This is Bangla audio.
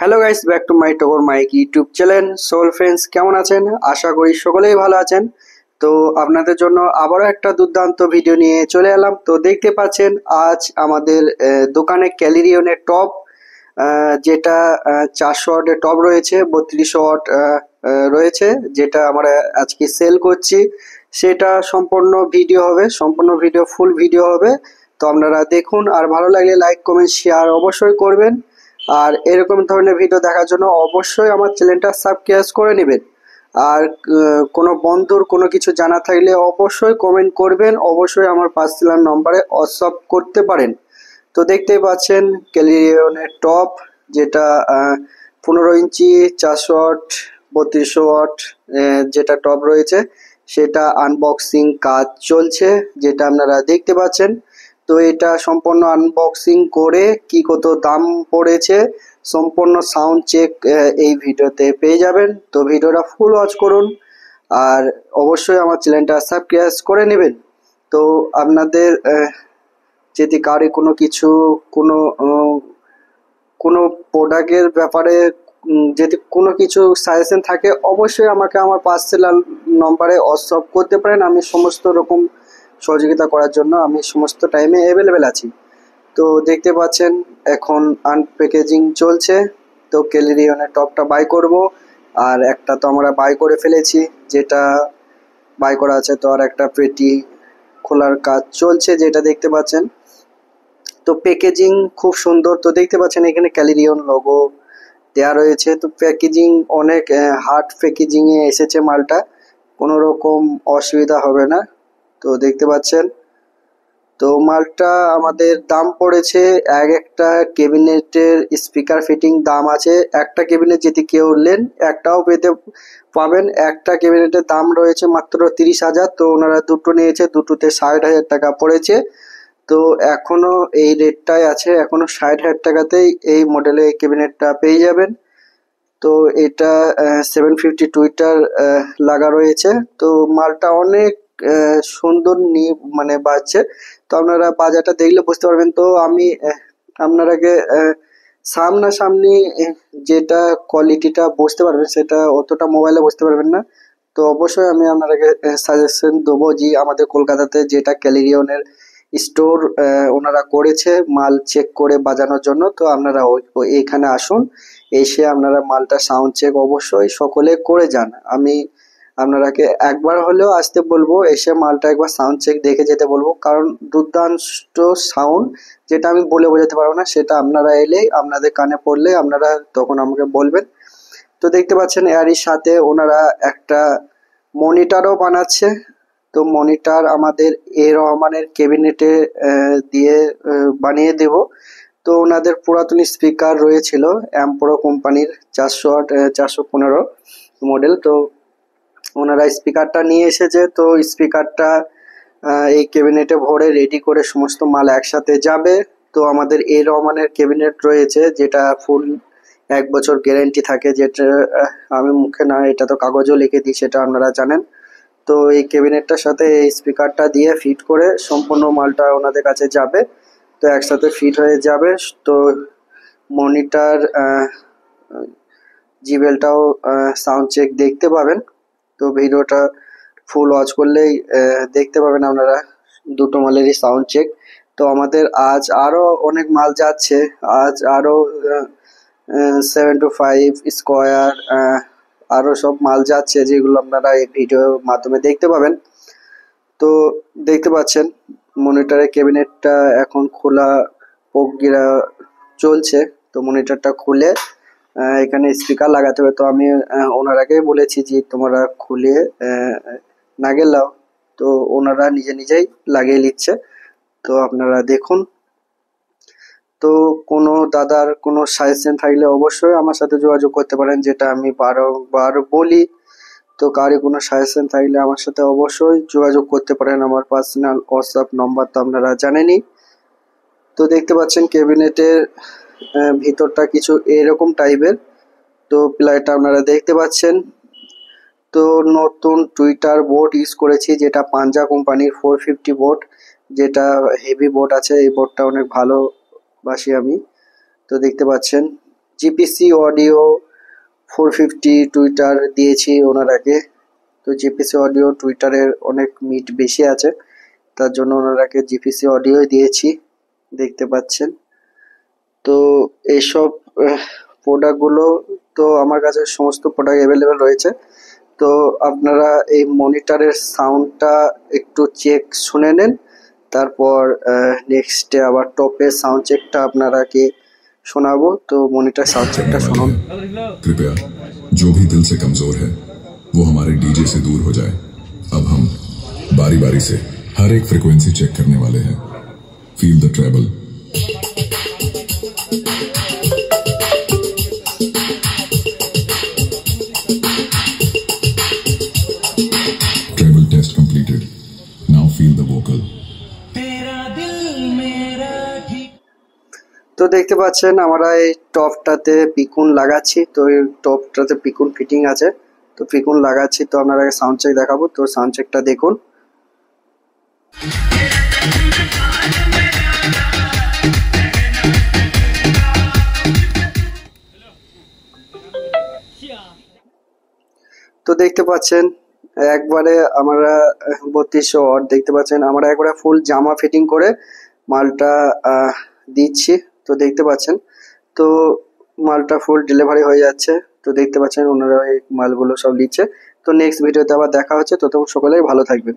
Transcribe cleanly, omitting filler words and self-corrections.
Hello guys, back to my Togor Mike YouTube channel. সোল ফ্রেন্ডস, কেমন আছেন? আশা করি সকলেই ভালো আছেন। তো আপনাদের জন্য আবারও একটা দুর্দান্ত ভিডিও নিয়ে চলে এলাম। তো দেখতে পাচ্ছেন আজ আমাদের দোকানে ক্যালিরিয়নের টপ, যেটা 400 ওয়াটের টপ রয়েছে, 3200 ওয়াট রয়েছে, যেটা আমরা আজকে সেল করছি। সেটা সম্পূর্ণ ভিডিও হবে, সম্পূর্ণ ভিডিও ফুল ভিডিও হবে। তো আপনারা দেখুন, আর ভালো লাগলে লাইক কমেন্ট শেয়ার অবশ্যই করবেন। আর এরকম ধরনের ভিডিও দেখার জন্য অবশ্যই আমার চ্যানেলটা সাবস্ক্রাইব করে নেবেন। আর কোনো বন্ধুর কোনো কিছু জানা থাকলে অবশ্যই কমেন্ট করবেন, অবশ্যই আমার পার্সোনাল নম্বরে হোয়াটসঅ্যাপ করতে পারেন। তো দেখতেই পাচ্ছেন ক্যালিরিয়নের টপ, যেটা 15 ইঞ্চি 400 ওয়াট 3200 ওয়াট যেটা টপ রয়েছে, সেটা আনবক্সিং কাজ চলছে, যেটা আপনারা দেখতে পাচ্ছেন। তো এটা সম্পূর্ণ আনবক্সিং করে কি কত দাম পড়েছে, সম্পূর্ণ সাউন্ড চেক এই ভিডিওতে পেয়ে যাবেন। তো ভিডিওটা ফুল ওয়াচ করুন, আর অবশ্যই আমার চ্যানেলটা সাবস্ক্রাইব করে নেবেন। তো আপনাদের যদি কারো কোনো কিছু, কোনো কোনো প্রোডাক্টের ব্যাপারে যদি কোনো কিছু সাজেশন থাকে, অবশ্যই আমাকে আমার পার্সোনাল নম্বরে হোয়াটসঅ্যাপ করতে পারেন। আমি সমস্ত রকম সহযোগিতা করার জন্য আমি সমস্ত টাইমে অ্যাভেলেবেল আছি। তো দেখতে পাচ্ছেন এখন আনপ্যাকেজিং চলছে। তো ক্যালিরিয়নের টপটা বাই করব, আর একটা তো আমরা বাই করে ফেলেছি, যেটা বাই করা আছে। তো আর একটা পেটি খোলার কাজ চলছে, যেটা দেখতে পাচ্ছেন। তো প্যাকেজিং খুব সুন্দর। তো দেখতে পাচ্ছেন এখানে ক্যালিরিয়ন লোগো দেওয়া রয়েছে। তো প্যাকেজিং অনেক হার্ড প্যাকেজিং এ এসেছে মালটা, কোনো রকম অসুবিধা হবে না। তো দেখতে পাচ্ছেন, তো মালটা আমাদের দাম পড়েছে, এক একটা ক্যাবিনেটের স্পিকার ফিটিং দাম আছে। একটা ক্যাবিনেট যদি কেউ নেন একটাও পেতে পাবেন। একটা ক্যাবিনেটের দাম রয়েছে মাত্র 30,000। তো ওনারা দুটো নিয়েছে, দুটোতে 60,000 টাকা পড়েছে। তো এখনো এই রেটটাই আছে, এখনো 60,000 টাকাতেই এই মডেলের এই ক্যাবিনেটটা পেয়ে যাবেন। তো এটা 750 টুইটার লাগা রয়েছে। তো মালটা অনেক সুন্দর মানে বাজছে। তো আপনারা বাজারটা দেখলে বুঝতে পারবেন। তো আমি আপনারাকে সামনাসামনি যেটা কোয়ালিটিটা বুঝতে পারবেন, সেটা অতটা মোবাইলে বুঝতে পারবেন না। তো অবশ্যই আমি আপনারাকে সাজেশন দেবো যে আমাদের কলকাতাতে যেটা ক্যালিরিয়নের স্টোর ওনারা করেছে মাল চেক করে বাজানোর জন্য। তো আপনারা এইখানে আসুন, এসে আপনারা মালটা সাউন্ড চেক অবশ্যই সকলে করে যান। আমি আপনারাকে একবার হলেও আসতে বলবো, এসে মালটা একবার সাউন্ড চেক দেখে যেতে বলবো, কারণ দুর্দান্ত সাউন্ড, যেটা আমি বলে বোঝাতে পারবো না। সেটা আপনারা এলেই, আপনাদের কানে পড়লে আপনারা তখন আমাকে বলবেন। তো দেখতে পাচ্ছেন এরই সাথে ওনারা একটা মনিটরও বানাচ্ছে। তো মনিটর আমাদের রহমানের ক্যাবিনেটে দিয়ে বানিয়ে দেব। তো ওনাদের পুরাতন স্পিকার রয়েছিল অ্যাম্প্রো কোম্পানির 400 ওয়াট 415 মডেল। তো ওনারা স্পিকারটা নিয়ে এসেছে। তো স্পিকারটা এই ক্যাবিনেটে ভরে রেডি করে সমস্ত মাল একসাথে যাবে। তো আমাদের রহমানের ক্যাবিনেট রয়েছে, যেটা ফুল 1 বছর গ্যারেন্টি থাকে, যেটা আমি মুখে না, এটা তো কাগজও লিখে দিই, সেটা আপনারা জানেন। তো এই ক্যাবিনেটটার সাথে এই স্পিকারটা দিয়ে ফিট করে সম্পূর্ণ মালটা ওনাদের কাছে যাবে। তো একসাথে ফিট হয়ে যাবে। তো মনিটর জিবেলটাও সাউন্ড চেক দেখতে পাবেন। তো ভিডিওটা ফুল ওয়াচ করলেই দেখতে পাবেন আপনারা দুটো মালেরই সাউন্ড চেক। তো আমাদের আজ আরো অনেক মাল যাচ্ছে, আজ আরো 725 স্কোয়ার আরো সব মাল যাচ্ছে, যেগুলো আপনারা এই ভিডিওর মাধ্যমে দেখতে পাবেন। তো দেখতে পাচ্ছেন মনিটরের ক্যাবিনেটটা এখন খোলা প্রক্রিয়া চলছে। তো মনিটরটা খুলে এখানে স্পিকার লাগাতে হবে। তো আমি ওনারাকে বলেছি যে তোমরা খুলে নাগেল লাও। তো ওনারা নিজে নিজেই লাগিয়ে নিচ্ছে। তো আপনারা দেখুন। তো কোনো দাদার কোনো সাজেশন থাকলে অবশ্যই আমার সাথে যোগাযোগ করতে পারেন, যেটা আমি বারবার বলি। তো কারো কোনো সাজেশন থাকলে আমার সাথে অবশ্যই যোগাযোগ করতে পারেন। আমার পার্সোনাল হোয়াটসঅ্যাপ নম্বর তো আপনারা জানেনই। তো দেখতে পাচ্ছেন ক্যাবিনেটের ভিতরটা কিছু এরকম টাইপের। তো প্লাইটা আপনারা দেখতে পাচ্ছেন। তো নতুন টুইটার বোর্ড ইউজ করেছি, যেটা পাঞ্জা কোম্পানির 450 বোর্ড, যেটা হেভি বোর্ড আছে। এই বোর্ডটা অনেক ভালোবাসি আমি। তো দেখতে পাচ্ছেন জিপিসি অডিও 450 টুইটার দিয়েছি ওনারাকে। তো জিপিসি অডিও টুইটারের অনেক মিট বেশি আছে, তার জন্য ওনারাকে জিপিসি অডিও দিয়েছি, দেখতে পাচ্ছেন। তো এইসব প্রোডাক্টগুলো, তো আমার কাছে সমস্ত প্রোডাক্ট অ্যাভেলেবেল রয়েছে। তো আপনারা এই মনিটরের সাউন্ডটা একটু চেক শুনে নেন, তারপর নেক্সটে আবার টপের সাউন্ড চেকটা আপনারাকে শোনাবো। তো মনিটর সাউন্ড চেকটা শুনুন। कृपया जो भी दिल से कमजोर है वो हमारे डीजे से दूर हो जाए। अब हम बारी बारी से हर एक फ्रीक्वेंसी चेक करने वाले हैं। Feel the treble. Treble test completed. Now feel the vocal. তো দেখতে পাচ্ছেন আমরা এই টপটাতে পিকুন লাগাচ্ছি। তো এই টপটাতে পিকুন ফিটিং আছে, তো পিকুন লাগাচ্ছি। তো আপনারা সাউন্ড চেক দেখাবো, তো সাউন্ড চেকটা দেখুন। তো দেখতে পাচ্ছেন একবারে আমরা 3200 ওয়াট দেখতে পাচ্ছেন, আমরা একবারে ফুল জামা ফিটিং করে মালটা দিচ্ছি। তো দেখতে পাচ্ছেন, তো মালটা ফুল ডেলিভারি হয়ে যাচ্ছে। তো দেখতে পাচ্ছেন ওনারা এই মালগুলো সব নিচ্ছে। তো নেক্সট ভিডিওতে আবার দেখা হচ্ছে, ততক্ষণ সকলেই ভালো থাকবেন।